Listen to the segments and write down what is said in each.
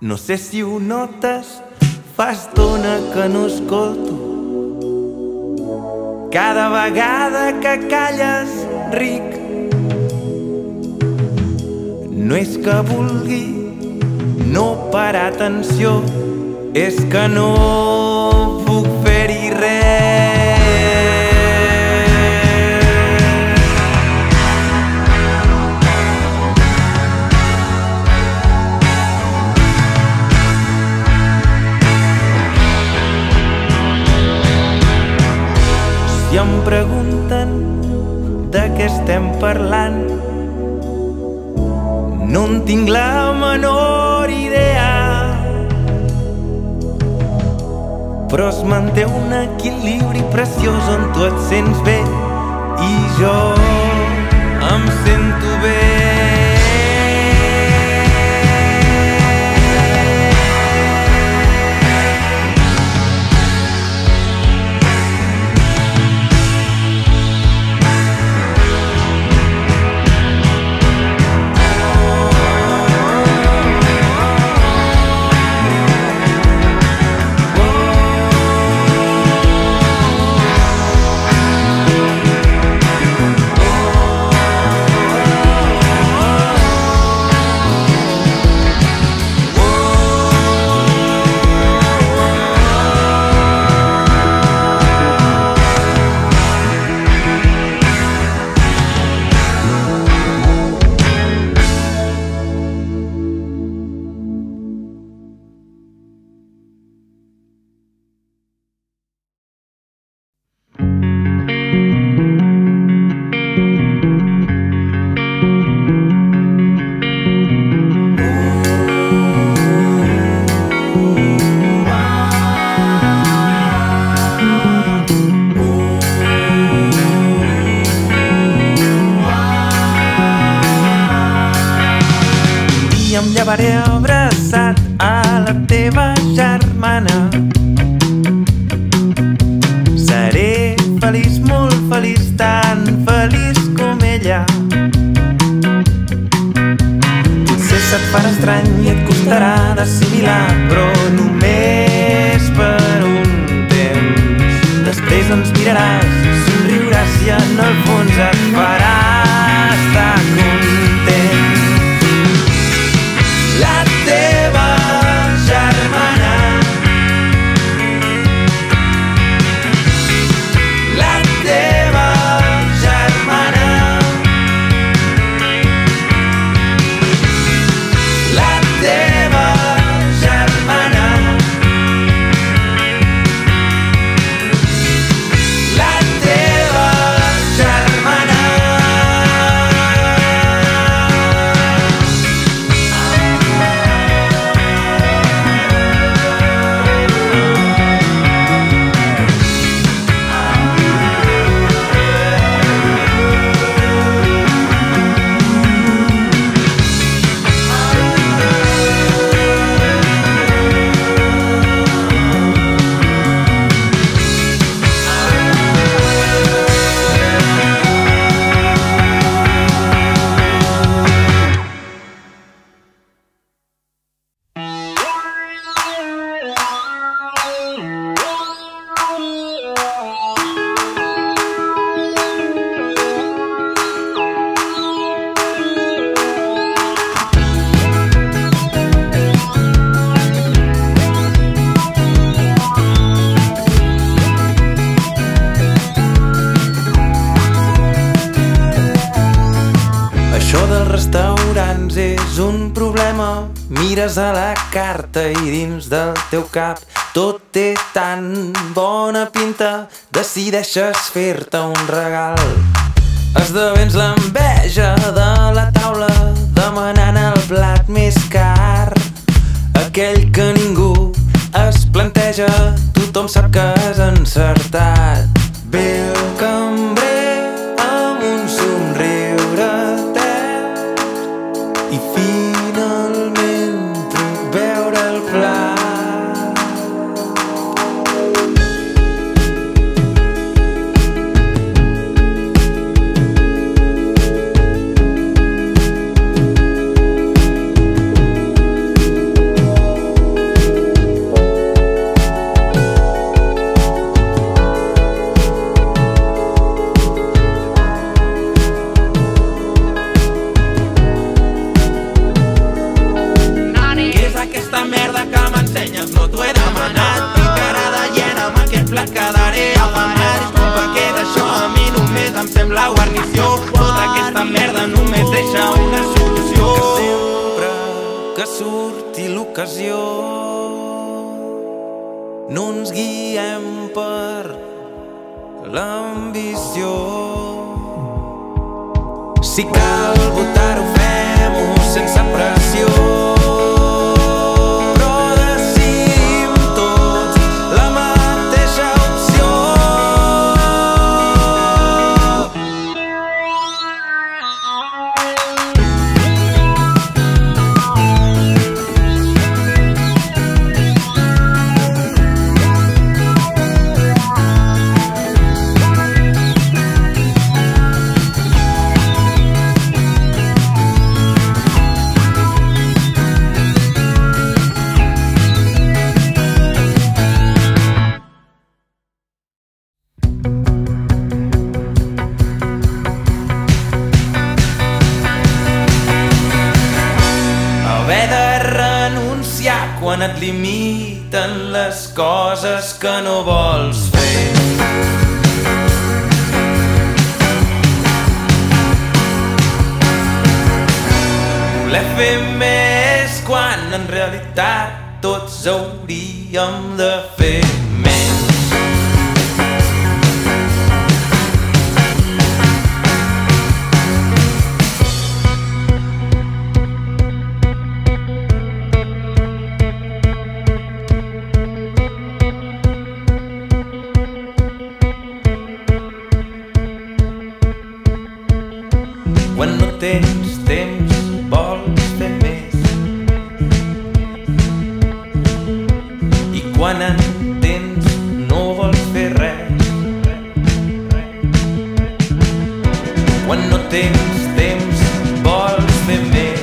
No sé si ho notes, fa estona que no escolto. Cada vegada que calles, ric. No és que vulgui no parar atenció, és que no puc fer-hi res. Si em pregunten de què estem parlant, no en tinc la menor idea, però es manté un equilibri preciós on tu et sents bé i jo em sento bé. Em llevaré abraçat a la teva germana. Seré feliç, molt feliç, tan feliç com ella. Potser se't farà estrany i et costarà d'assimilar, però només per un temps. Després ens miraràs, somriuràs i en el fons et farà estar content. La teva germana, la teva germana, la teva germana, la teva germana. Això dels restaurants és un problema. Mires a la carta i dins del teu cap tot té tan bona pinta. Decideixes fer-te un regal. Esdevens l'enveja de la taula, demanant el plat més car, aquell que ningú es planteja. Tothom sap que has encertat. Ve el cambrer amb un somriure i finalment puc veure el plat. la quedaré a la mar. Disculpa que d'això a mi només em sembla guarnició. Tota aquesta merda només deixa una solució. Que sempre que surti l'ocasió no ens guiem per l'ambició. Si cal votar-ho, fem-ho sense pressió. Però decidim tots la mateixa opció. Quan et limiten les coses que no vols fer. Voler fer més quan en realitat tots hauríem de fer menys. Quan no tens temps vols fer més, i quan en tens no vols fer res. Quan no tens temps vols fer més,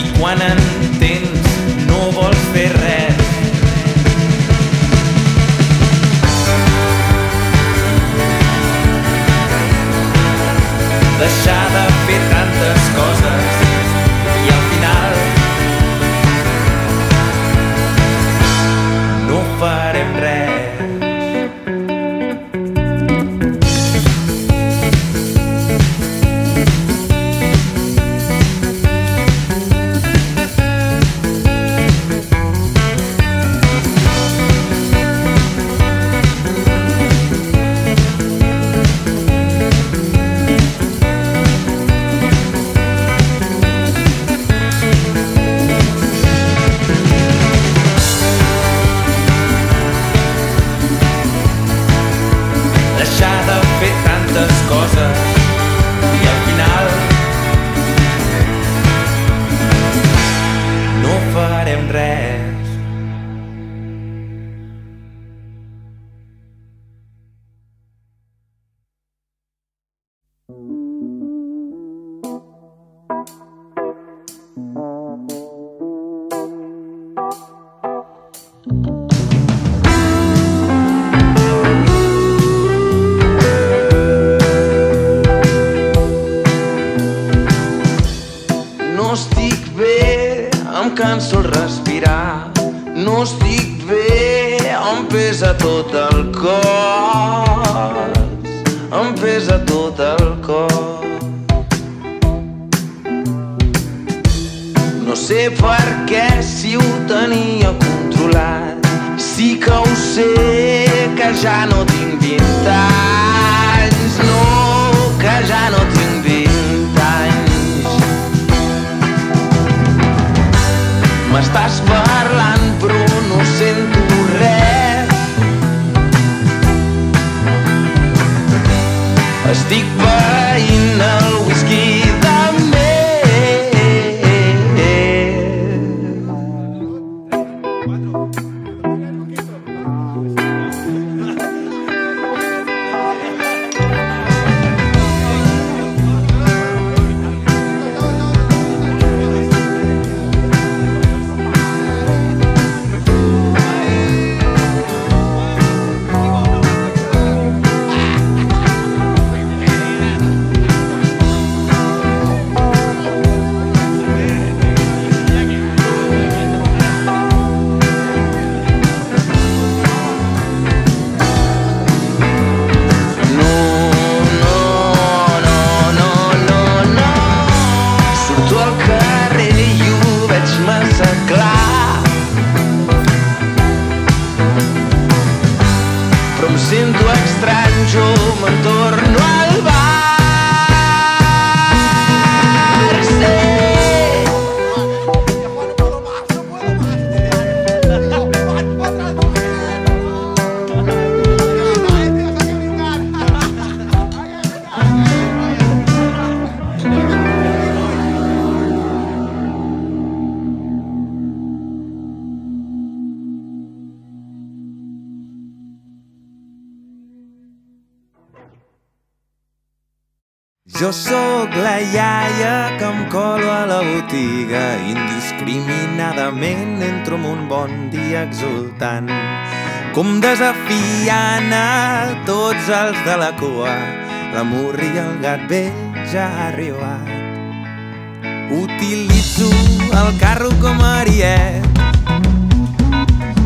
i quan en tens no vols fer res. Deixar de fer tantes coses i al final no farem res. Deixar de fer tantes coses i al final no farem res. No estic bé, em canso el respirar. No estic bé, em pesa tot el cos. Em pesa tot el cos. No sé per què, si ho tenia controlat. Sí que ho sé, que ja no tinc 20 anys. No, que ja no tinc 20 anys. M'estàs parlant però no sento res. Estic veient el whisky de més. Jo sóc la iaia que em colo a la botiga, indiscriminadament entro amb un bon dia exultant, com desafiant a tots els de la cua. L'amor i el gat vell ja ha arribat. Utilitzo el carro com a ariet,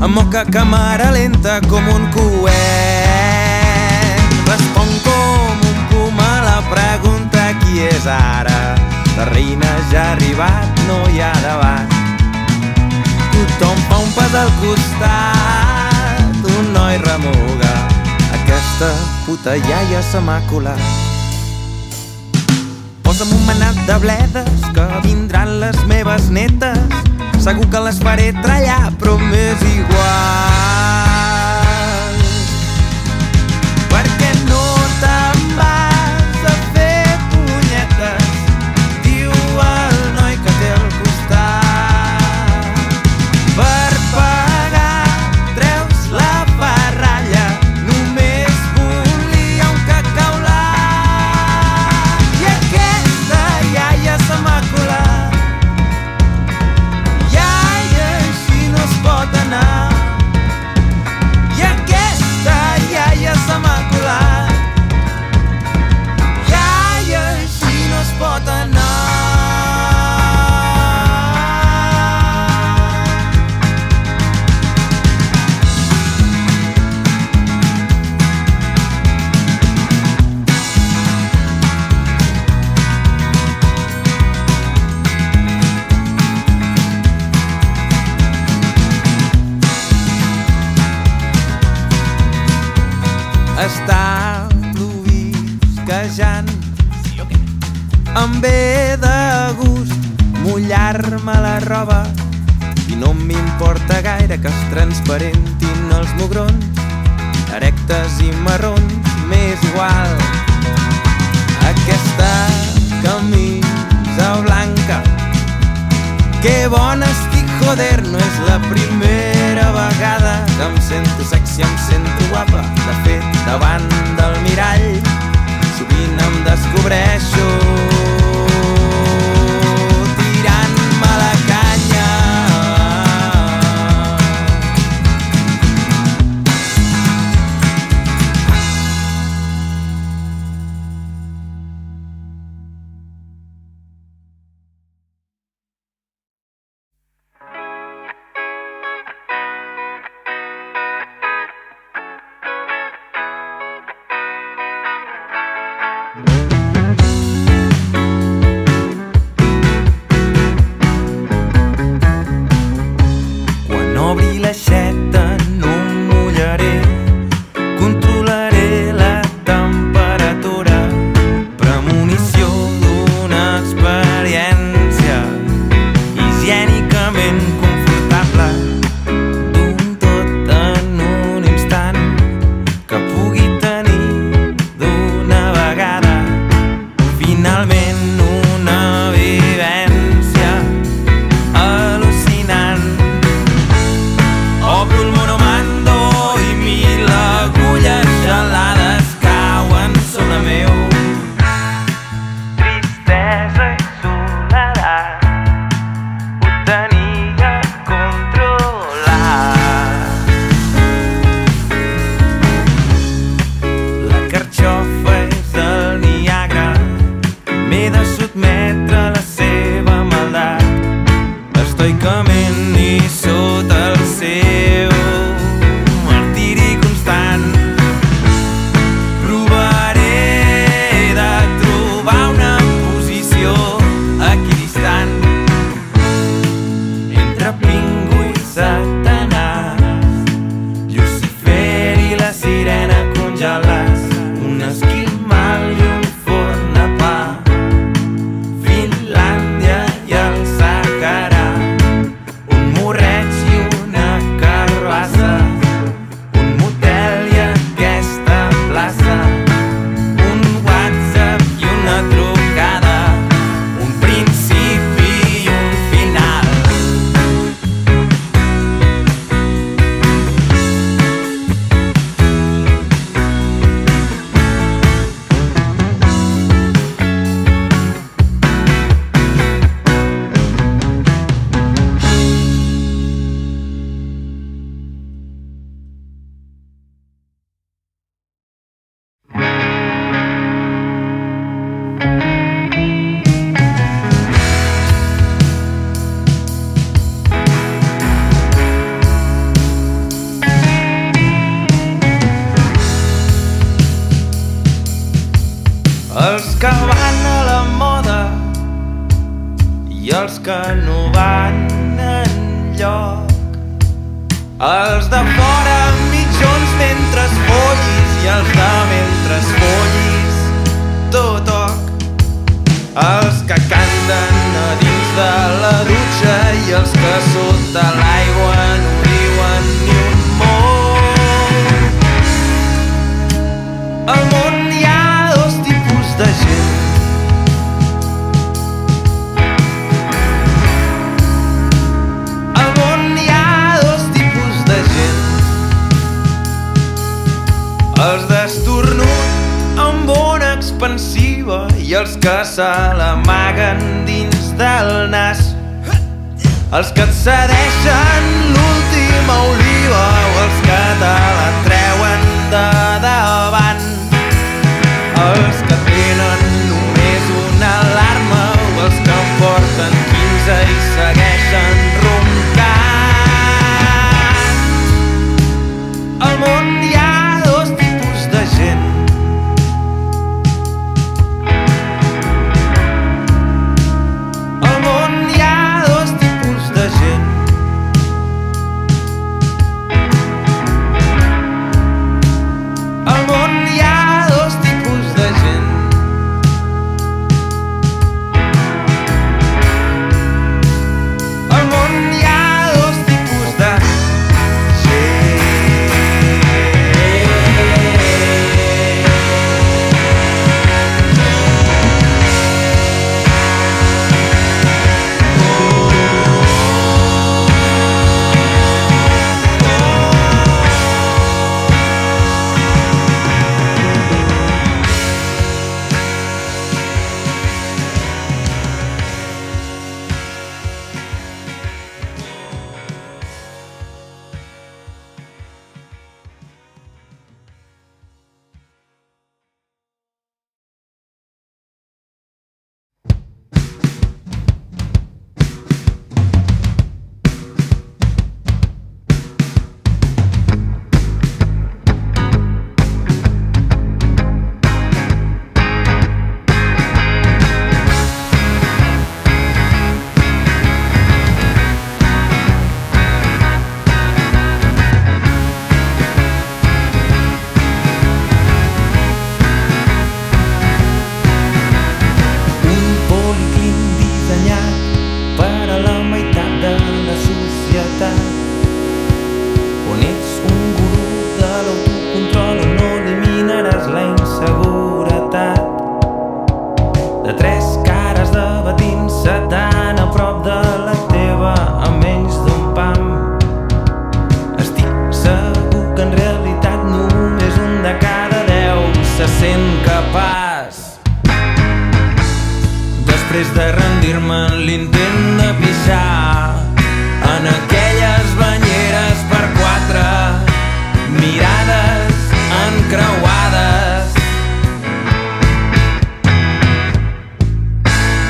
amb moca càmera lenta com un coet. Responc com un puma a la pregunta qui és ara. La reina ja ha arribat, no hi ha debat. Tothom fa un pas al costat, un noi remuga. Aquesta puta iaia se m'ha colat. Posa'm un manat de bledes que vindran les meves netes. Segur que les faré trallar, però m'és igual. Perquè no te'n vas a fer punyetes, diu el noi que té al costat. Per pagar treus la ferralla, només volia un cacaulat. I aquesta iaia se m'ha colat. Iaia, així no es pot anar. I aquesta iaia se m'ha colat. Iaia, així no es pot anar. Està plovisquejant, em ve de gust mullar-me la roba i no m'importa gaire que es transparentin els mugrons, erectes i marrons, m'és igual. Aquesta camisa blanca, que bona estic, joder, no és la primera vegada que em sento sexy, em sento guapa. De fet, davant del mirall sovint em descobreixo tirant-me la canya. Quan obri l'aixeta no em mullaré, controlaré la temperatura, premonició d'una experiència higiènicament confortable, d'un tot en un instant que pugui tenir d'una vegada. Finalment una vivència al·lucinant. Obro el monomando i 1000 agulles gelades cauen sobre meu. Tristesa i soledat ho tenia controlat. La carxofa és el Niagara, m'he de sotmetre a la seva maldat, estoicament i sota el seu martiri constant. Provaré de trobar una posició equidistant entre Pingu i Satanàs, Lucifer i la sirena congelats, un esquimal i un forn de pa, Finlàndia i el Sàhara, un morret els que no van enlloc. Els de fora mitjons mentre es follis i els de mentre es follis tot toc. Els que canten a dins de la dutxa i els que sota l'aigua no diuen ni un mot. Al món hi ha dos tipus de gent. Al món hi ha dos tipus de gent. Els d'estornut amb ona expansiva i els que se l'amaguen dins del nas. Els que et cedeixen l'última oliva o els que te la treuen de davant. Els que tenen només una alarma o els que en porten 15 i segueixen roncant. Al món hi ha dos tipus de gent. Al món hi ha dos tipus de gent. Al món hi ha dos tipus de gent. Al món hi ha dos tipus de gent. Després de rendir-me en l'intent de pixar en aquelles banyeres per 4, mirades encreuades,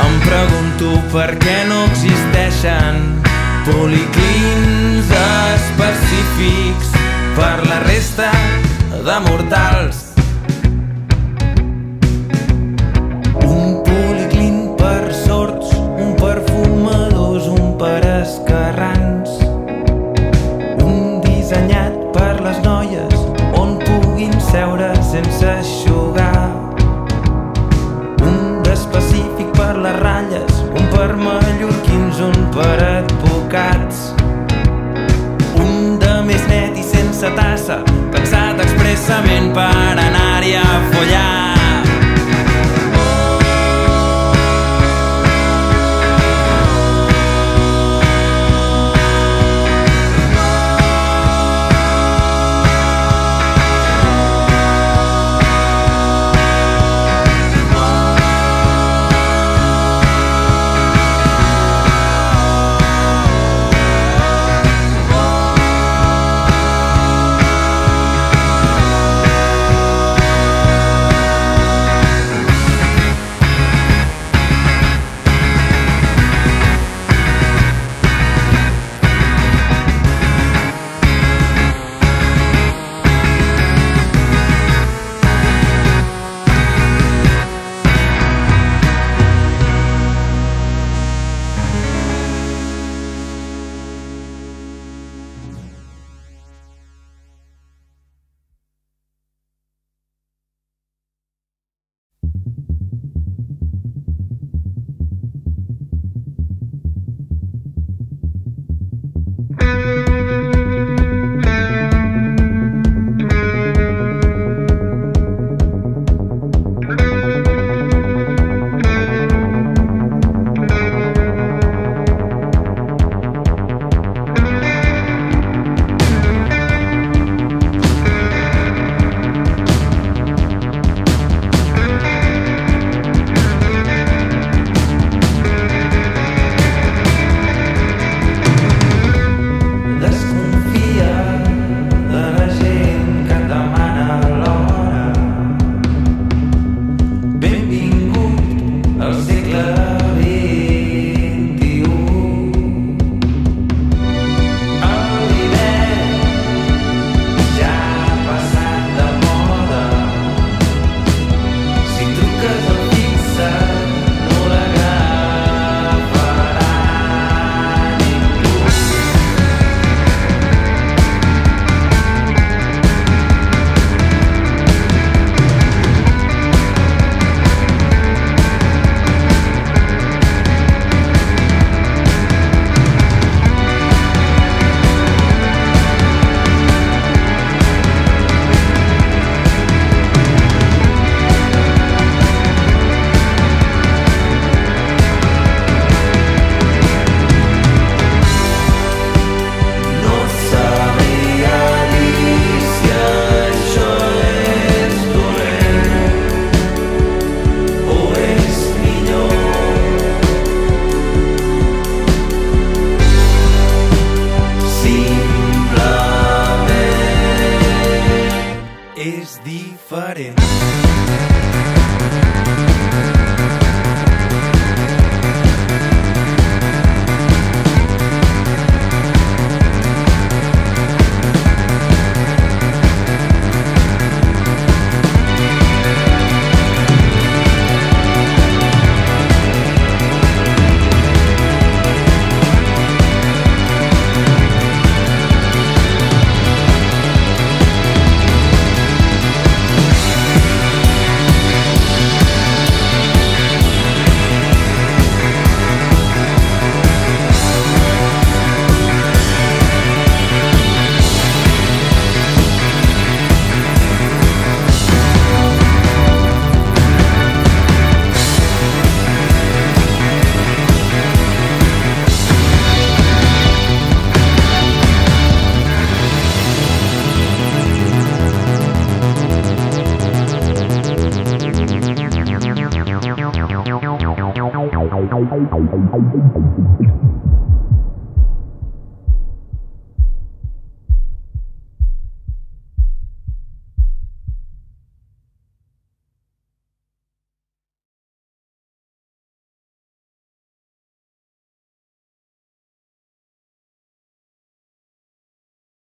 em pregunto per què no existeixen policlins específics per la resta de mortals. Un per fumadors, un per esquerrans, un dissenyat per les noies on puguin seure sense eixugar, un d'específic per les ratlles, un per mallorquins, un per advocats, un de més net i sense tassa, pensat expressament per anar-hi a follar. És diferent. Ay,